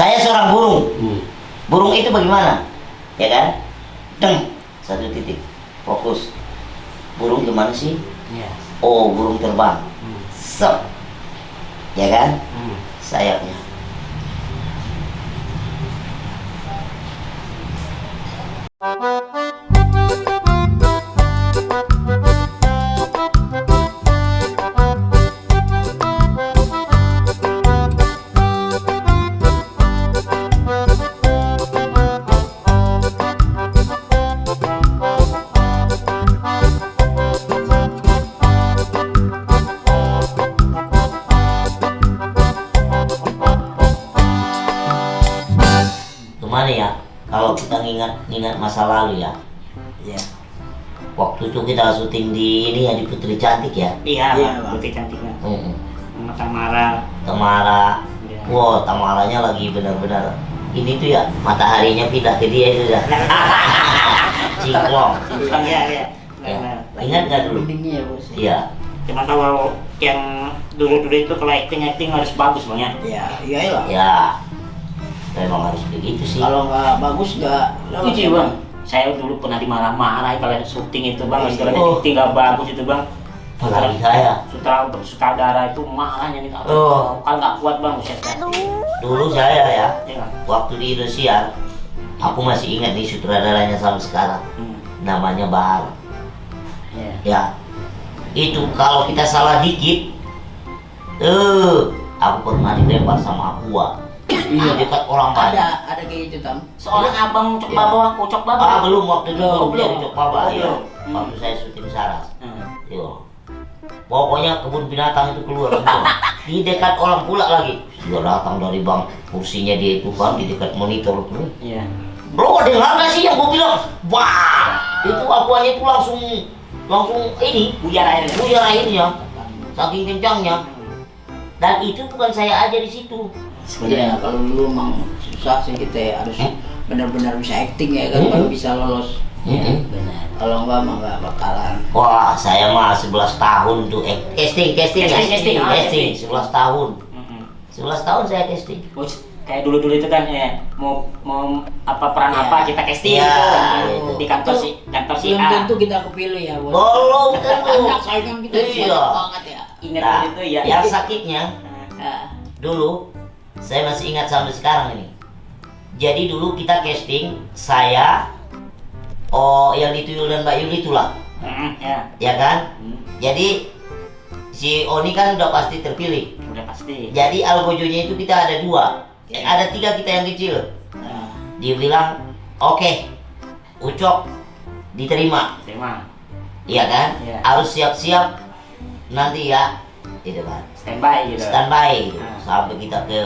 Saya seorang burung. Burung itu bagaimana? Ya kan? Deng, satu titik. Fokus. Burung gimana sih? Iya. Oh, burung terbang. Sep. Ya kan? Sayapnya. Gimana ya? Kalau kita ngingat masa lalu ya. Iya. Waktu itu kita syuting di ini ya, di Putri Cantik ya. Iya, Iya, Bang. Bang. Putri cantiknya. Mm-mm. Sama Tamara. Tamara. Iya. Wow, Tamaranya lagi benar-benar ini tuh ya, mataharinya pindah ke dia itu ya. Cingklong. Bang, ya, ya. Ya. Benar. Ingat nggak dulu? Mendingnya ya bos. Iya. Cuma kalau yang dulu-dulu itu kalau acting harus bagus Bang ya. Ya, iyalah. Ya. Memang harus begitu sih. Kalau nggak bagus nggak. Itu Bang. Saya dulu pernah dimarah-marahin kalau syuting itu Bang, segala Oh. acting nggak bagus itu Bang. Apalagi saya. Sutradara itu marahnya nih. Oh. Kalau nggak kuat Bang, buset. Dulu saya ya, Iya. waktu di Indosiar, aku masih ingat nih sutradaranya sampai sekarang. Namanya Bahar. Iya. Ya. Itu kalau kita salah dikit, aku pernah dilempar sama Aqua. Iya. Dekat orang banyak. Ada kayak gitu tam. Soalnya abang cok Iya. baba, kocok baba. Belum waktu itu belum jadi Cok Baba ya. Belum. Waktu saya syuting Saras. Hmm. Yo. Pokoknya kebun binatang itu keluar semua. Di dekat orang pula lagi. Dia datang dari bang, kursinya dia itu kan di dekat monitor tuh. Iya. Bro, dengar gak sih yang gue bilang? Wah, itu akuanya itu langsung ini Buyar airnya. buyar airnya, saking kencangnya. Dan itu bukan saya aja di situ. Sebenarnya kalau dulu emang susah sih kita ya, harus benar-benar bisa acting ya kan, baru bisa lolos. Benar. Kalau nggak bakalan. Wah, saya mah 11 tahun tuh casting ya. Casting. Ah, Casting, casting. 11 tahun. 11 tahun saya casting. Kayak dulu-dulu itu kan mau apa peran Iya. apa kita casting Iya, gitu. gitu. Di kantor si Belum A. tentu kita kepilih ya bos. Belum tentu. Banyak saingan kita Iya. banyak banget ya. Ingat Nah, itu ya. yang sakitnya Nah, dulu saya masih ingat sampai sekarang ini. Jadi dulu kita casting saya, yang di Tuyul dan Mbak Yuli itulah, Ya. ya kan? Hmm, Jadi si Oni kan udah pasti terpilih. udah pasti. Jadi algojonya itu kita ada 2, ada 3 kita yang kecil. nah, Dia bilang, oke, Ucok diterima, Terima. iya kan? Iya. Harus siap-siap nanti ya, gitu kan? Standby gitu. Standby gitu. Nah. Sampai kita ke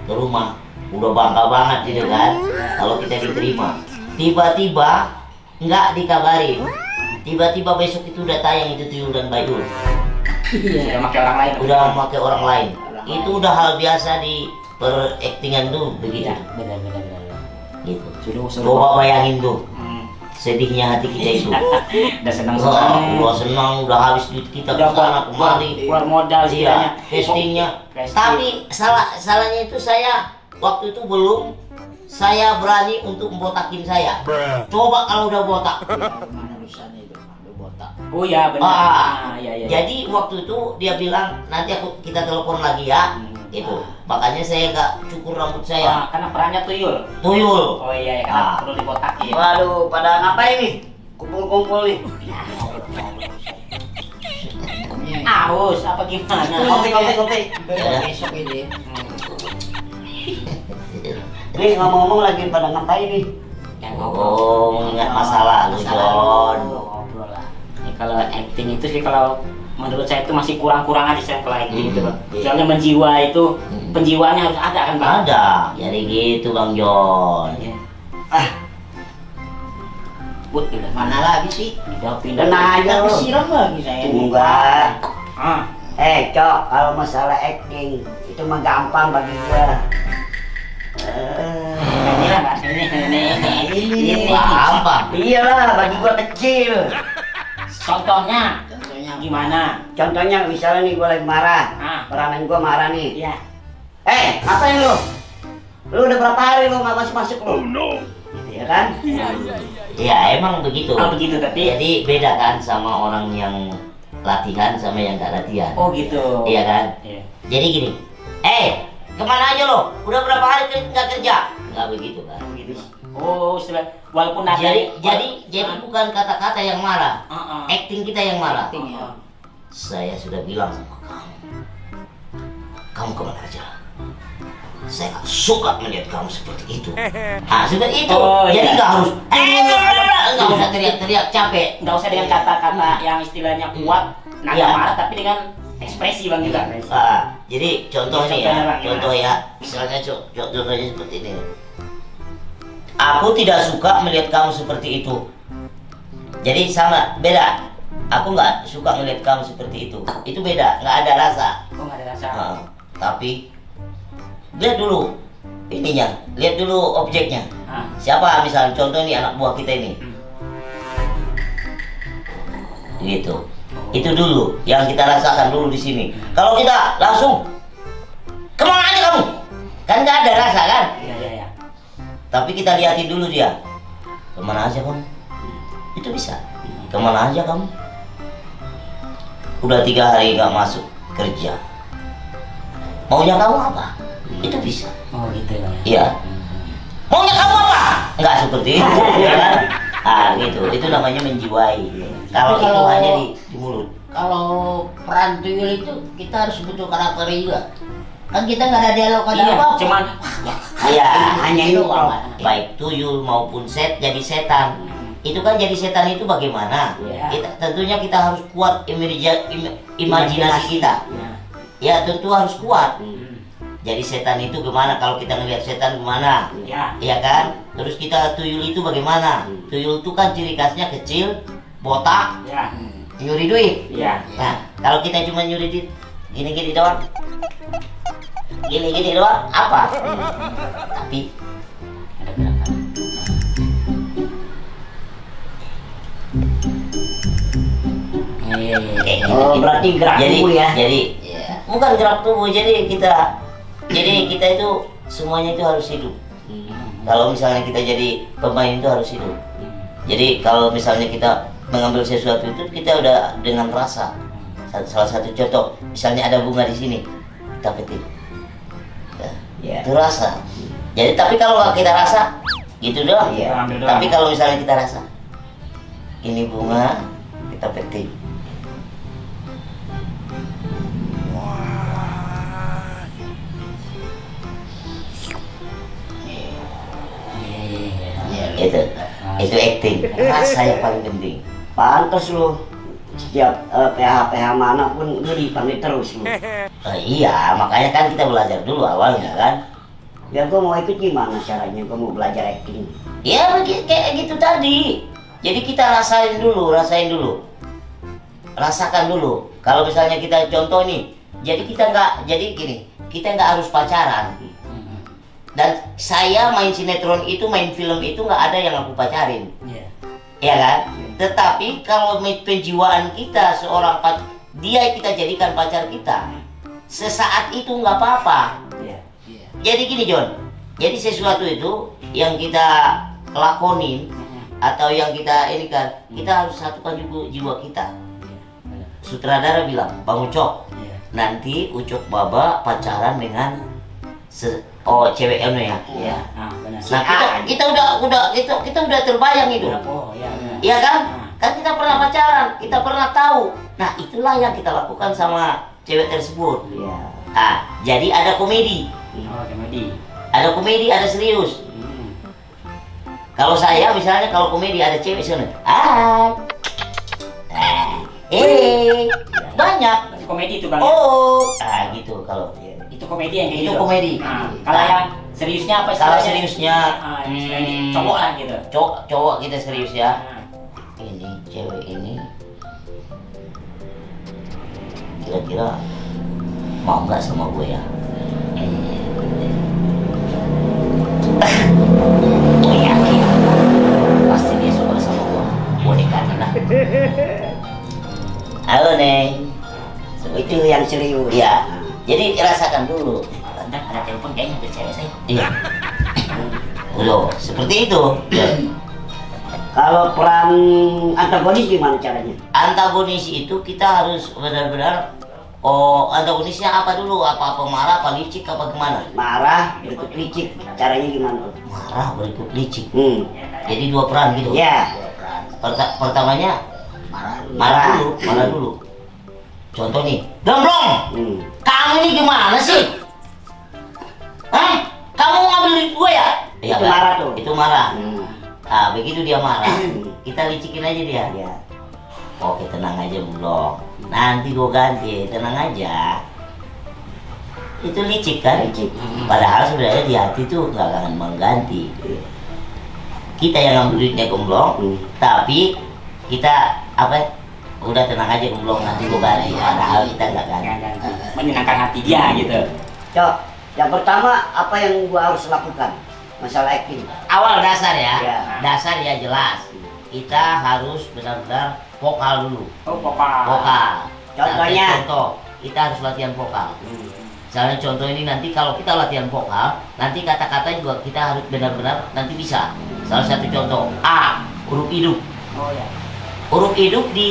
rumah udah bangga banget gitu kan kalau kita diterima. Tiba-tiba nggak dikabarin, tiba-tiba besok itu udah tayang itu Tuyul dan Bayul, Sudah pakai orang lain. udah pakai orang lain. Orang Itu udah hal biasa di per-actingan tuh begitu. Iya, benar. Gitu. Sudah Coba bayangin tuh Hmm. sedihnya hati kita itu. Udah senang Wah, udah senang, udah habis duit kita ke Udah sana kemari. keluar modal Iya, istilahnya. castingnya. Casting. Tapi salahnya itu saya waktu itu belum saya berani untuk membotakin saya. Coba kalau udah botak. mana bisanya itu udah botak. Oh ya benar. Iya. Jadi waktu itu dia bilang nanti kita telepon lagi ya. Itu. Makanya saya nggak cukur rambut saya. Karena perannya tuyul. Tuyul. Oh iya, karena Ah. perlu dibotakin. Waduh, pada ngapain nih? Kumpul-kumpul nih. Aus apa gimana? Kopi. Ya. Besok ini. Nih ngomong-ngomong lagi pada ngapain nih? Yang Oh, mengingat masa lalu, John. Ngobrol lah. Ini kalau acting itu sih kalau menurut saya itu masih kurang aja saya kalau acting itu Bang. Iya. Soalnya menjiwa itu penjiwaannya harus ada kan Bang. Ada. Jadi gitu Bang John. Iya. Ah, But udah Mana lagi sih? pindah. Tenang aja lu. Siram lagi saya. Enggak. Ah, Cok, kalau masalah acting itu mah gampang bagi gua. ini lah Bang. Ini. Gampang. Iyalah, bagi gua kecil. Contohnya Contohnya gimana? Contohnya misalnya nih gua lagi marah. Ah. Peranan gua marah nih. Iya. Ngapain lu? Lu udah berapa hari lu nggak masuk lu? Gitu ya kan? Ya emang begitu. Oh begitu tapi. Jadi beda kan sama orang yang latihan sama yang nggak latihan. Oh gitu. Iya kan? Iya. Jadi gini, kemana aja lo? Udah berapa hari nggak kerja? Nggak begitu kan? Oh gitu. Oh sudah. Walaupun ada. Jadi bukan kata-kata yang marah, Heeh. acting kita yang marah. Acting, ya. Saya sudah bilang sama kamu kemana aja? Saya nggak suka melihat kamu seperti itu. Seperti itu. Oh, Jadi iya. nggak harus, nggak usah teriak-teriak capek. Nggak usah dengan kata-kata yang istilahnya kuat, nada Iya. marah, tapi dengan ekspresi bang juga. Jadi contoh nih Contohnya, ya, Bang, contoh ya, misalnya contohnya seperti ini. Aku tidak suka melihat kamu seperti itu. Jadi sama, beda. Aku nggak suka melihat kamu seperti itu. Itu beda, nggak ada rasa. Oh nggak ada rasa. Tapi lihat dulu ininya, lihat dulu objeknya. Ah. Siapa misalnya contoh nih anak buah kita ini. Gitu. Itu dulu yang kita rasakan dulu di sini. Kalau kita langsung kemana aja kamu? Kan nggak ada rasa kan? Iya iya iya. Tapi kita lihatin dulu dia. Kemana aja kamu? Itu bisa. Kemana aja kamu? Udah 3 hari nggak masuk kerja. Maunya kamu apa? Itu bisa. Oh gitu ya. Iya. Maunya kamu apa? Nggak seperti itu. Ya kan? Gitu. Itu namanya menjiwai. Kalau itu hanya di mulut. Kalau peran tuyul itu kita harus butuh karakter juga. Kan kita nggak ada dialog ada Iya. apa-apa. Cuman. Iya. Hanya itu doang. Baik tuyul maupun jadi setan. Itu kan jadi setan itu bagaimana? Iya. Tentunya kita harus kuat imajinasi kita. Ya. Ya tentu harus kuat. Jadi setan itu gimana? Kalau kita ngelihat setan gimana? Ya. Iya kan? Terus kita tuyul itu bagaimana? Tuyul itu kan ciri khasnya kecil, botak, Ya. nyuri duit. Iya. Nah, kalau kita cuma nyuri duit gini-gini doang, gini-gini doang, apa? Tapi Ada gerakan. Iya. Oh, berarti gerak tubuh ya? Jadi Iya. bukan gerak tubuh, jadi kita itu semuanya itu harus hidup. Kalau misalnya kita jadi pemain itu harus hidup. Jadi kalau misalnya kita mengambil sesuatu itu kita udah dengan rasa. Salah satu contoh, misalnya ada bunga di sini, kita petik. Ya, Iya. itu rasa. Jadi tapi kalau nggak kita rasa, gitu doang. Iya. Ambil doang. Tapi kalau misalnya kita rasa, ini bunga, kita petik. Itu acting. Rasa yang paling penting. Pantes lu. Setiap PH mana pun lu dipanggil terus lu. Iya, makanya kan kita belajar dulu awalnya kan. Ya gua mau ikut gimana caranya? Gua mau belajar acting. Ya kayak gitu tadi. Jadi kita rasain dulu. Rasakan dulu. Kalau misalnya kita contoh nih, jadi gini, kita nggak harus pacaran. Dan saya main sinetron itu, main film itu nggak ada yang aku pacarin. Iya. Ya kan? Tetapi kalau penjiwaan kita dia kita jadikan pacar kita, sesaat itu nggak apa-apa. Iya. Jadi gini John, jadi sesuatu itu yang kita lakonin atau yang kita ini kan, kita harus satukan juga jiwa kita. Sutradara bilang, Bang Ucok, Iya. nanti Ucok Baba pacaran dengan cewek anu ya. Iya. Ah, benar. Nah kita udah terbayang itu. Oh iya. Benar. Iya kan? Kan kita pernah pacaran, kita pernah tahu. Nah itulah yang kita lakukan sama cewek tersebut. Iya. Jadi ada komedi, Oh komedi. ada serius. Kalau saya misalnya kalau komedi ada cewek sana, banyak. Berarti komedi itu bang. Gitu kalau Itu komedi yang kayak itu gitu. komedi. Nah, kalau yang seriusnya apa? Kalau istilahnya? seriusnya, istilahnya cowok lah gitu. cowok kita serius ya. Nah, Ini cewek ini kira-kira mau nggak sama gue ya? Gue yakin pasti dia suka sama gue nikahin lah. Halo Neng. Itu yang serius. Iya. Jadi rasakan dulu. bentar ada telepon kayaknya dari cewek saya. Iya. Udah, seperti itu. Kalau peran antagonis gimana caranya? Antagonis itu kita harus benar-benar, antagonisnya apa dulu? Apa marah, apa licik, apa gimana? Marah, berikut licik. Caranya gimana? Marah berikut licik. Hmm. Jadi dua peran gitu. Ya. Pertamanya Marah dulu. marah dulu. Contoh nih, Gemblong, Hmm. kamu ini gimana sih? Hah? Kamu mau ngambil duit gue ya? Itu marah tuh. Itu marah. Hmm. Ah, begitu dia marah, kita licikin aja dia. Ya. Oke, tenang aja Gemblong. Nanti gue ganti, tenang aja. Itu licik kan? Licik. Padahal sebenarnya di hati tuh nggak akan mengganti. Kita yang ngambil duitnya Gemblong, tapi kita udah tenang aja Gemblong, nanti gue ganti. Padahal kita nggak ganti. Menyenangkan hati dia gitu. Cok, yang pertama apa yang gua harus lakukan? Masalah acting. Awal dasar ya, Ya. dasar ya jelas. Kita harus benar-benar vokal dulu. Oh, pokok. Vokal. Contohnya? Contoh, kita harus latihan vokal. Misalnya contoh ini nanti kalau kita latihan vokal, nanti kata-kata juga kita harus benar-benar nanti bisa. Salah satu contoh, A, huruf hidup. Oh ya. Huruf hidup di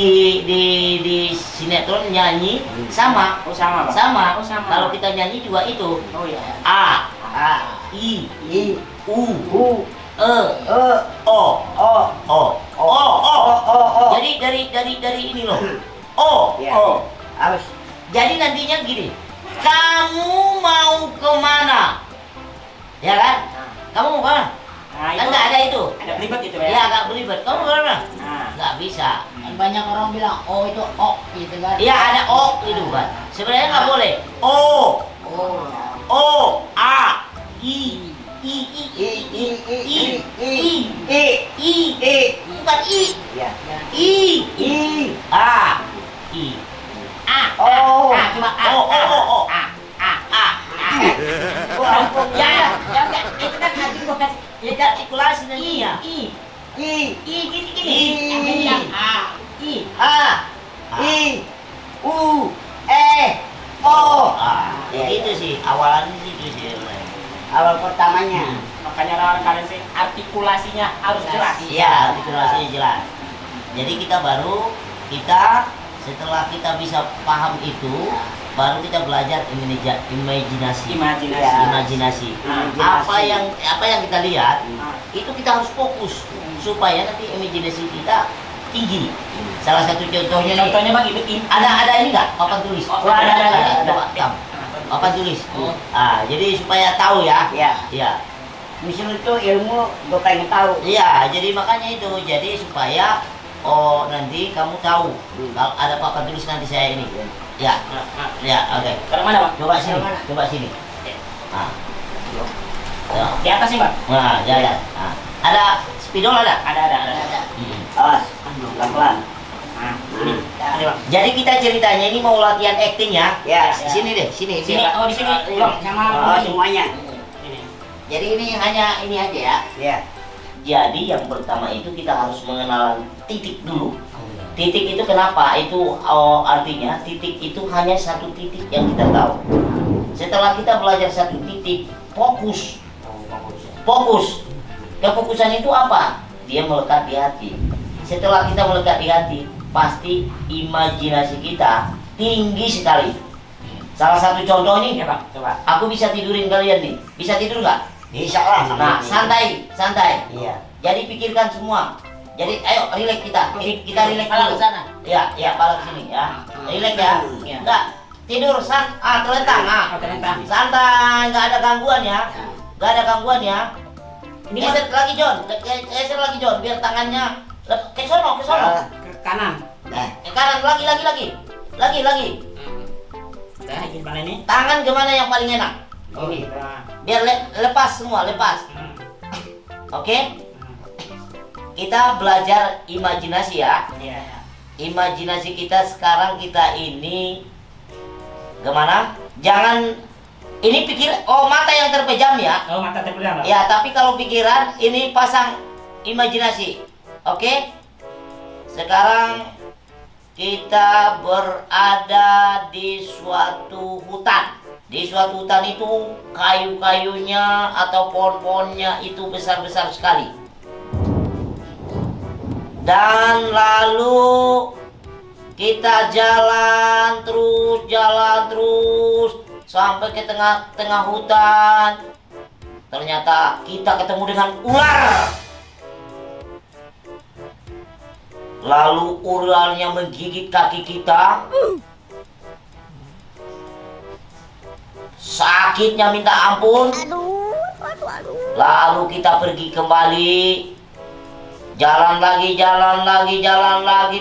sinetron nyanyi sama. Oh sama, Pak. Sama. Oh sama. Kalau kita nyanyi juga itu. Oh ya. A, A, I, I, U, U, E, E, O, O, O, O. O. Jadi dari ini loh. O, Ya. O. Harus. Jadi nantinya gini, kamu mau kemana? Ya kan? Kamu mau kemana? Nah, Kan nggak ada itu. Ada belibet itu Ya ya. agak belibet. Kamu mau kemana? Nah. Nggak bisa. Banyak orang bilang oh itu gitu kan. Iya ada O itu kan. Sebenarnya nggak boleh. O, Oh. O, A, I, I, I, I, I, I, I, I, I, I, I, bukan I, Ya. I, I, A, I, A, O, A, cuma A, O, O, O, O. A, A, A, A. Ya, itu kan artikulasi, ya artikulasi nantinya. I, I, gini. Yang A. I, A, I, U, E, O. ya itu sih awalannya sih itu sih. Awal pertamanya. Makanya orang kalian sih artikulasinya harus jelas. Iya, artikulasinya jelas. Jadi setelah kita bisa paham itu, baru kita belajar imajinasi. Imajinasi. Ya. Imajinasi. Imajinasi. Apa yang kita lihat, Nah. itu kita harus fokus supaya nanti imajinasi kita tinggi. Salah satu contohnya nih, Contohnya Bang, ini ada ini nggak? Papan tulis. Oh, ada. ada. Coba, Tam. Papan tulis. Jadi supaya tahu ya. Ya. Iya. Misal itu ilmu gue pengen tahu. Iya, jadi makanya itu. Jadi supaya nanti kamu tahu kalau ada papan tulis nanti saya ini. Ya. Ya, oke. Sekarang mana Bang? Coba sini. Coba sini. Nah. Ya. Di atas nih Bang. Nah, ya. Nah. Ada spidol ada? Ada. Awas, pelan-pelan. Nah, ini Bang. Jadi kita ceritanya ini mau latihan acting ya. Ya. Sini deh, sini. Sini, biar- oh di sini Bang, sama Oh, semuanya. ini. Jadi ini hanya ini aja ya. Ya. Jadi yang pertama itu kita harus mengenal titik dulu. Titik itu kenapa? Itu artinya titik itu hanya satu titik yang kita tahu. Setelah kita belajar satu titik, fokus. Fokus. Kefokusan itu apa? Dia melekat di hati. Setelah kita melekat di hati, pasti imajinasi kita tinggi sekali. Salah satu contoh nih, Ya Bang, coba. aku bisa tidurin kalian nih. Bisa tidur nggak? Bisa lah. Nah, santai. Iya. Jadi pikirkan semua. Jadi ayo relax kita. Kita relax Kepala dulu. ke sana. Ya, kepala ke sini ya. Relax ya. Iya. Enggak. Tidur terlentang. Oh, terlentang. Santai, enggak ada gangguan ya. Enggak ada gangguan ya. Ini Geser lagi John. Geser lagi John biar tangannya ke sono. ke kanan. Nah, Kanan lagi. Lagi. Nah, gimana ini? Tangan kemana yang paling enak? Oh, Ini. nah. Biar lepas semua, lepas. Oke? Kita belajar imajinasi ya. Iya. Imajinasi kita sekarang kita ini gimana? Jangan ini pikir mata yang terpejam ya. Oh, mata terpejam Bang. Ya, tapi kalau pikiran ini pasang imajinasi. Oke? Sekarang kita berada di suatu hutan. Di suatu hutan itu kayu-kayunya atau pohon-pohonnya itu besar-besar sekali. Dan lalu kita jalan terus sampai ke tengah-tengah hutan. Ternyata kita ketemu dengan ular. Lalu ularnya menggigit kaki kita. Sakitnya minta ampun. Lalu kita pergi kembali. Jalan lagi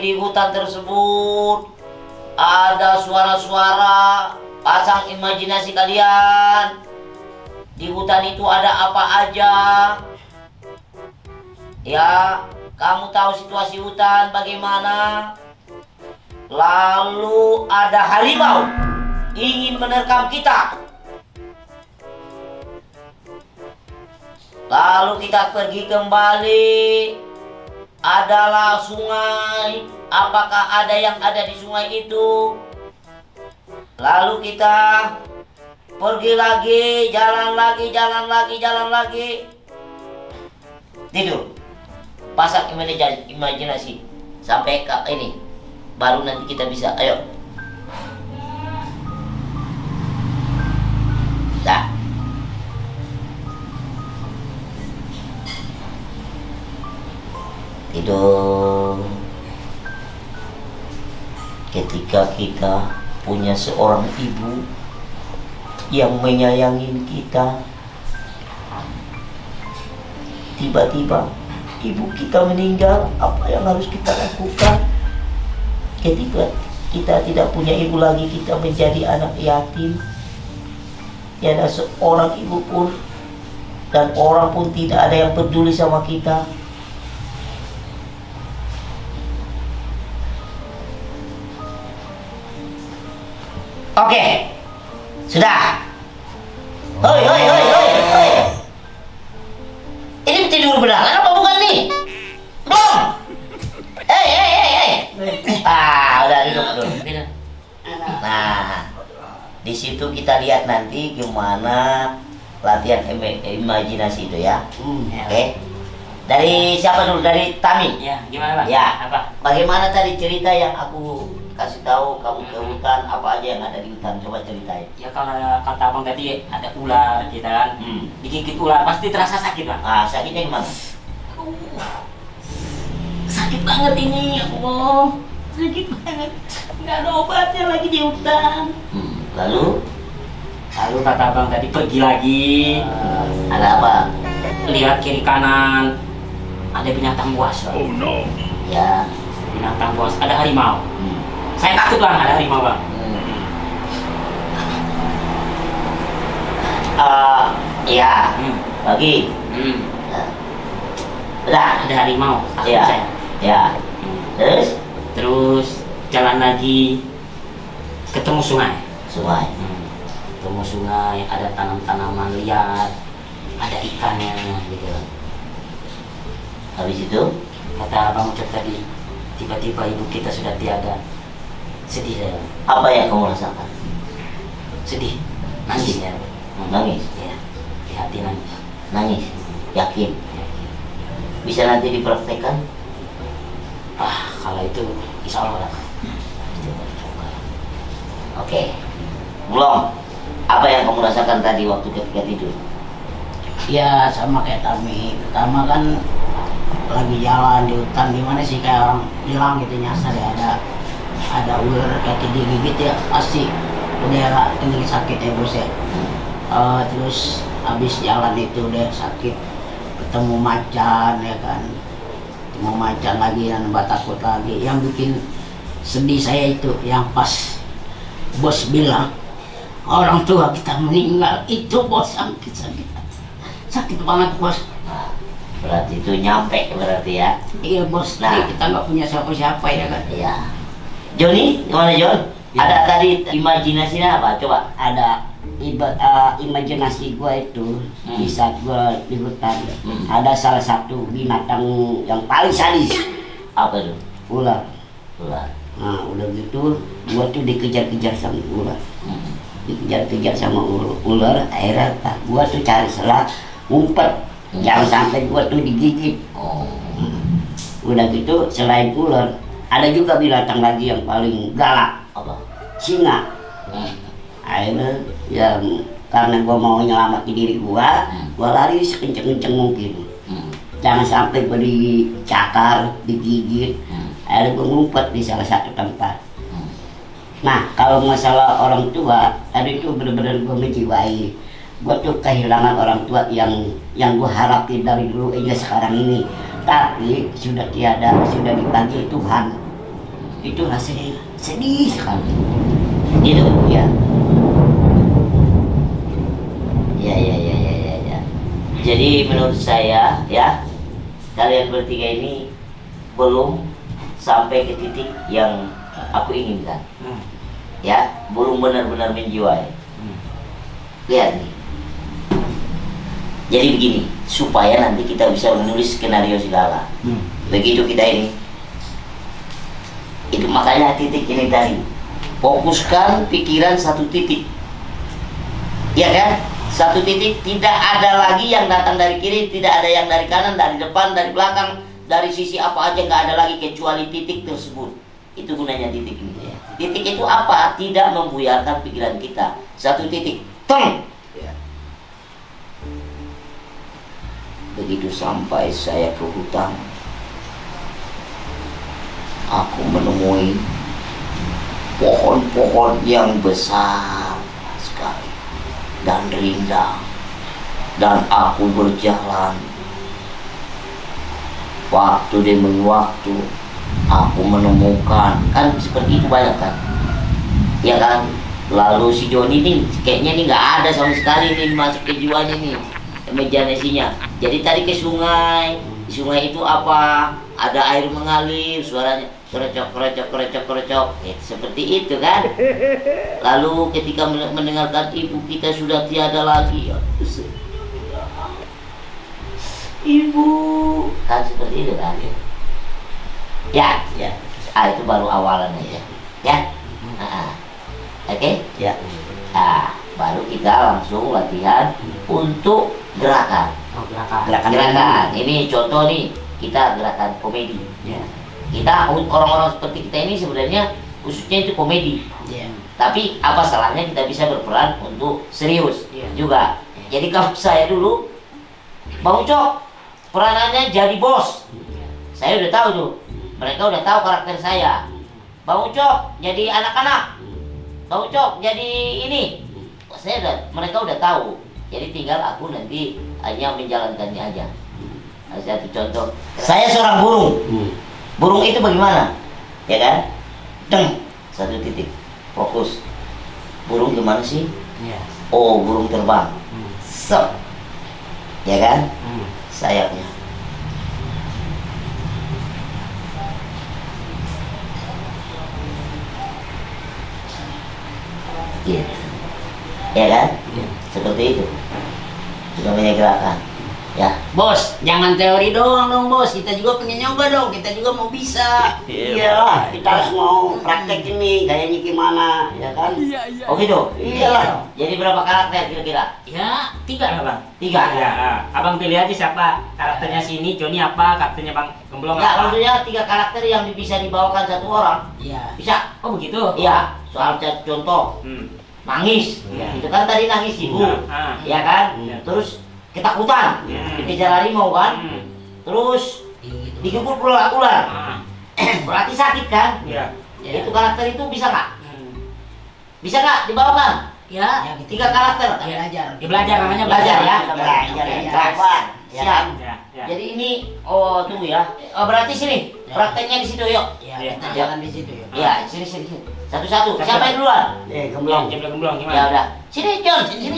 di hutan tersebut. Ada suara-suara. Pasang imajinasi kalian. Di hutan itu ada apa aja. Ya, kamu tahu situasi hutan bagaimana. Lalu ada harimau ingin menerkam kita. Lalu kita pergi kembali. Adalah sungai. Apakah ada yang ada di sungai itu? Lalu kita pergi lagi, jalan lagi. Tidur. Pasang imajinasi sampai ke ini. Baru nanti kita bisa. Ayo. Dah. Tidur. Ketika kita punya seorang ibu yang menyayangi kita, tiba-tiba ibu kita meninggal. Apa yang harus kita lakukan? Ketika kita tidak punya ibu lagi, kita menjadi anak yatim. Tiada seorang ibu pun dan orang pun tidak ada yang peduli sama kita. Oke, sudah. Hoi. Ini tidur beneran apa bukan nih? Belum. Udah duduk. Nah, di situ kita lihat nanti gimana latihan imajinasi itu ya. Oke. Dari siapa dulu? Dari Tami. Ya, gimana Bang? Ya. Apa? Bagaimana tadi cerita yang aku kasih tahu kamu ke hutan, apa aja yang ada di hutan, coba ceritain. Ya kalau kata abang tadi ada ular gitu kan, digigit ular pasti terasa sakit Bang. Sakitnya gimana? Sakit banget ini, Allah. Sakit banget. Nggak ada obatnya lagi di hutan. Lalu Kata abang tadi pergi lagi. ada apa? Lihat kiri kanan ada binatang buas Bang. Oh no. Ya. Binatang buas, ada harimau. Saya takut Bang, ada harimau Bang. Ya. Bagi. Udah. Ada harimau. Takut Ya. saya. Ya. Terus jalan lagi ketemu sungai. Sungai. Ketemu sungai, ada tanaman liar, ada ikannya gitu. Habis itu Kata Abang Ucap tadi, tiba-tiba ibu kita sudah tiada. Sedih saya. apa yang kamu rasakan? Sedih. Nangis ya. Nangis. Ya. Di hati nangis. Nangis. Yakin? Bisa nanti dipraktekkan? Kalau itu insya Allah lah. Oke. Belum. Apa yang kamu rasakan tadi waktu ketika tidur? Ya sama kayak Tami. Pertama kan lagi jalan di hutan, gimana sih kayak orang hilang gitu, nyasar ya ada ular kayak digigit ya, pasti udah ini sakit ya bos ya. Terus habis jalan itu udah sakit, ketemu macan ya kan, ketemu macan lagi dan takut lagi. Yang bikin sedih saya itu yang pas bos bilang orang tua kita meninggal, itu bos sakit banget bos. Berarti itu nyampe berarti ya. Iya bos, Nah. kita nggak punya siapa-siapa ya kan. Iya. Joni, gimana Jon? Ya. Ada tadi imajinasinya apa? Coba. Ada imajinasi gua itu di saat gua di hutan, ada salah satu binatang yang paling sadis, Apa itu? ular. Ular. Nah udah gitu gua tuh dikejar-kejar sama ular. dikejar-kejar sama ular. Akhirnya gua tuh cari selat, ngumpet, jangan sampai gua tuh digigit. Udah gitu selain ular ada juga binatang lagi yang paling galak, Apa? singa. Akhirnya yang karena gua mau nyelamatin diri gua lari sekenceng-kenceng mungkin. Jangan sampai gua dicakar, digigit. Akhirnya gua ngumpet di salah satu tempat. Nah, kalau masalah orang tua, tadi itu benar-benar gua menjiwai. Gua tuh kehilangan orang tua yang gua harapin dari dulu hingga sekarang ini. Tapi sudah tiada, sudah dibagi Tuhan. Itu rasanya sedih sekali. Gitu. Ya. Ya. Jadi menurut saya ya, kalian bertiga ini belum sampai ke titik yang aku inginkan. Ya, belum benar-benar menjiwai. Lihat nih. Jadi begini, supaya nanti kita bisa menulis skenario segala. Begitu kita ini. Itu makanya titik ini tadi. Fokuskan pikiran satu titik. Ya kan? Satu titik, tidak ada lagi yang datang dari kiri, tidak ada yang dari kanan, dari depan, dari belakang, dari sisi apa aja nggak ada lagi kecuali titik tersebut. Itu gunanya titik ini. Titik itu apa? Tidak membuyarkan pikiran kita. Satu titik, teng. Begitu sampai saya ke hutan, aku menemui pohon-pohon yang besar sekali dan rindang, dan aku berjalan. Waktu demi waktu aku menemukan, kan seperti itu banyak kan, ya kan. Lalu si Joni nih kayaknya nih nggak ada sama sekali nih masuk ke jiwanya nih imajinasinya. Jadi tadi ke sungai, di sungai itu apa? Ada air mengalir, suaranya kerecok, seperti itu kan. Lalu ketika mendengarkan ibu kita sudah tiada lagi, ibu, kan seperti itu kan. Ya. Itu baru awalan aja, ya. Oke? Ya. Nah, baru kita langsung latihan untuk gerakan. Gerakan. Ini contoh nih, kita gerakan komedi. Kita orang-orang seperti kita ini sebenarnya khususnya itu komedi. Tapi apa salahnya kita bisa berperan untuk serius juga. Jadi kalau saya dulu, Bang Ucok peranannya jadi bos. Saya udah tahu tuh, mereka udah tahu karakter saya. Bang Ucok jadi anak-anak, Bang Ucok jadi ini. Mereka udah tahu. Jadi tinggal aku nanti hanya menjalankannya aja. Satu contoh, saya seorang burung. Burung itu bagaimana? Ya kan? Deng, satu titik, fokus. Burung gimana sih? Oh, burung terbang. Sep, ya kan? Sayapnya. Gitu. Ya kan? Seperti itu. Itu namanya gerakan. Ya. Bos, jangan teori doang dong bos, kita juga pengen nyoba dong, kita juga mau bisa. Iyalah, kita harus mau praktek ini gayanya gimana, ya kan? Oh gitu? Iyalah. Jadi berapa karakter kira-kira? Ya, 3 lah bang. 3? Ya, abang pilih aja siapa karakternya sini, Joni apa, karakternya bang Gemblong Ya, apa. maksudnya 3 karakter yang bisa dibawakan satu orang. Iya. Bisa? Oh begitu? Iya. Soal contoh, nangis. Iya. Itu kan tadi nangis ibu. Ah. Ya kan? Iya. Terus ketakutan, dikejar harimau kan? Terus digebuk ular. Berarti sakit kan? Iya. Itu karakter itu bisa nggak? Bisa nggak dibawakan? Ya, 3 karakter. belajar. Ya belajar namanya Belajar ya? Belajar ya. Sabar. Ya. Siap. Ya. Jadi ini, oh tunggu ya. Oh, berarti sini, prakteknya di situ yuk. Ya, kita jalan di situ ya. Iya, sini. Satu-satu. Siapa yang duluan? Gemblong. Gemblong Ya gimana? udah. Sini John. Sini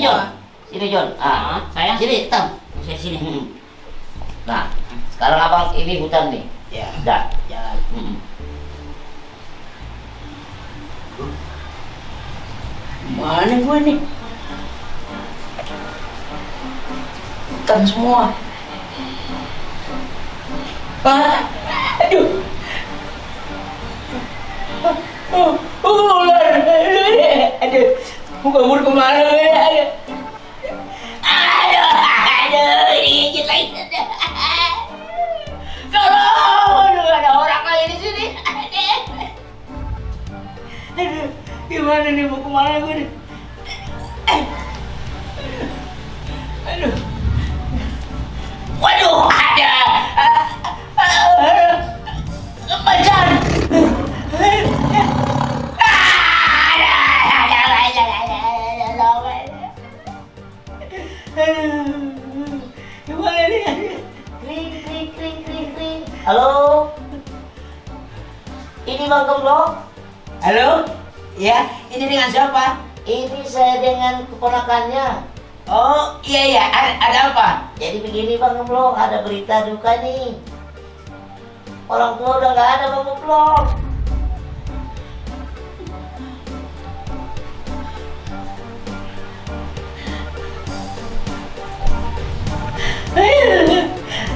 John. Saya? Sini, Tam. Saya sini. Nah, sekarang abang ini hutan nih. Ya, Dah. jalan. Mana gue nih? Hutan semua. Aduh. Ular. Aduh. Mau kabur kemana gue? Aduh, ini gigit lagi. Tolong, aduh, ada orang lagi di sini. Aduh, gimana nih mau kemana gue nih? Aduh, waduh, ada macan. Gimana nih? Kring, kring, kring, kring, kring. Halo? Ini Bang Gemblong? Halo? Ya, ini dengan siapa? Ini saya dengan keponakannya. Oh, iya, ada apa? Jadi begini Bang Gemblong, ada berita duka nih. Orang tua udah nggak ada Bang Gemblong.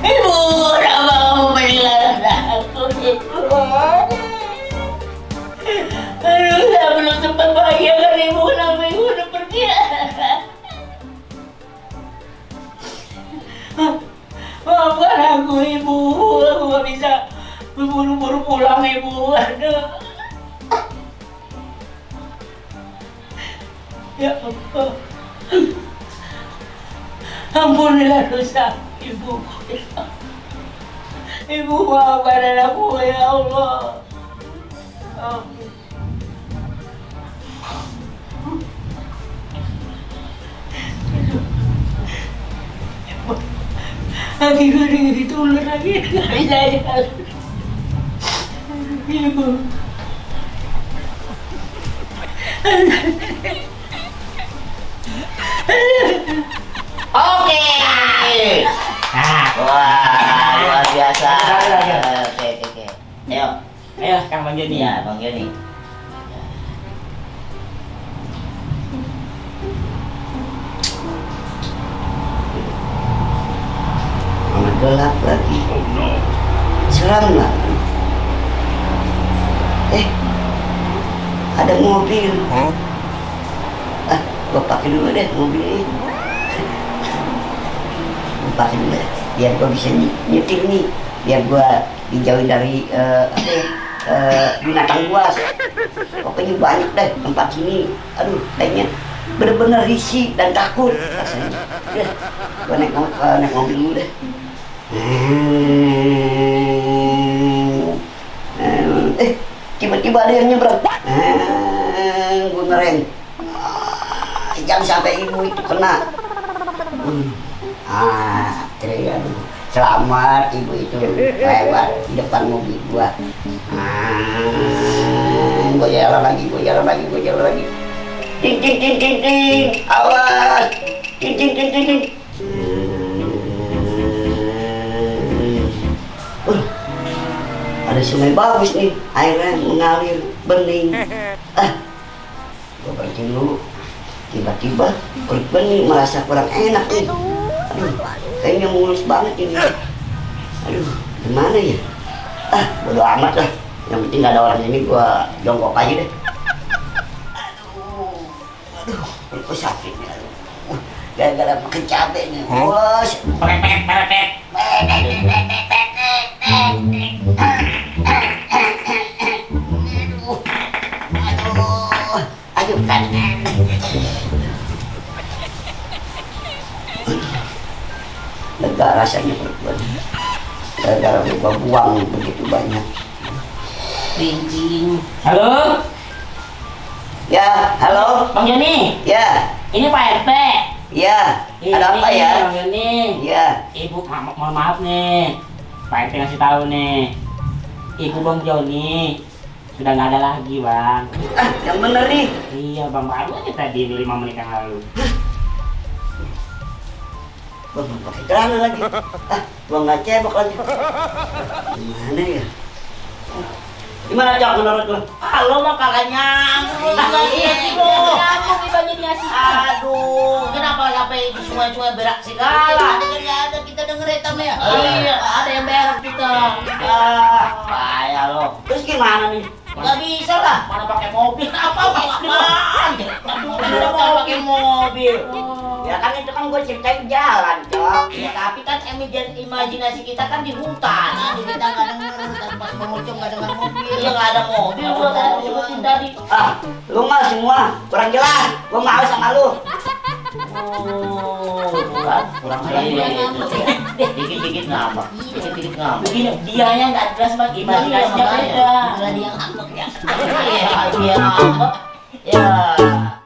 Ibu, udah mau meninggalkan aku, Ibu. Aduh, saya belum sempat bahagiakan Ibu, kenapa Ibu udah pergi? Maafkan aku, Ibu. Aku gak bisa buru-buru pulang, Ibu. Aduh. Ya Allah. Ampunilah dosa Ibu. Ibu maafkan aku, ya Allah. Ampun. Lagi gue ditulur lagi, gak bisa jalan. Ibu. Oke. Wah, luar biasa. Oke. Ayo, Kang Bang Joni. Ya, Bang Joni. Malah gelap lagi. Seram nggak? Ada mobil. Gua pakai dulu deh mobil ini. Gua pakai dulu deh, biar gua bisa nyetir nih, biar gua dijauhin dari binatang buas. Pokoknya banyak deh tempat sini. Aduh, kayaknya bener-bener risih dan takut rasanya. Udah, gua naik mobil dulu deh. Tiba-tiba ada yang nyebrang. Gue ngerem. Jangan sampai ibu itu kena. Aduh. Selamat, ibu itu lewat di depan mobil gua. Gua jalan lagi. Ting. Awas. Ting. Ada sungai bagus nih, airnya mengalir bening. Gua berhenti dulu. Tiba-tiba perut bening merasa kurang enak nih. Aduh, kayaknya mulus banget ini. Aduh, gimana ya? Bodo amat lah. Yang penting gak ada orang ini, gua jongkok aja deh. Aduh, perut sakit nih. Gara-gara makan cabai nih, bos. Aduh, kan. Lega rasanya perut gua. Gara-gara gua buang begitu banyak. Ring. Halo? Ya, halo. Bang Joni, Ya, ini Pak RT. ya. Ada apa ya? Bang Joni. Ya. Ibu, mohon maaf nih. Pak RT ngasih tahu nih. Ibu Bang Joni sudah nggak ada lagi, Bang. Yang bener nih. Iya, Bang, baru aja tadi 5 menit yang lalu. Gua belum pakai celana lagi. Gua nggak cebok lagi. Gimana ya? Gimana Cok menurut lu? Lo mah kagak nyambung lagi lo. Nyambung ibaratnya dikasih. Aduh, kenapa sampai di sungai-sungai berak segala? Ada kan ada kita denger etam ya? Iya, ada yang berak kita. Payah lo. Terus gimana nih? Nggak bisa lah. Mana pakai mobil? Apa Apaan? Udah mau pakai mobil. Ya kan itu kan gue ceritain jalan, Cok. Ya tapi kan imajinasi kita kan di hutan. Nah, kita nggak denger, dan pas pengunjung nggak dengar mobil. Iya nggak ada mobil. Gua tadi sebutin tadi. Ah, lu mah semua kurang jelas. Gue mau sama lu. Kurang dikit-dikit ngambek. Dikit-dikit ngambek. Begini, dianya nggak jelas bang, imajinasinya beda. Malah dia ngambek ya. Iya, ngambek. Ya.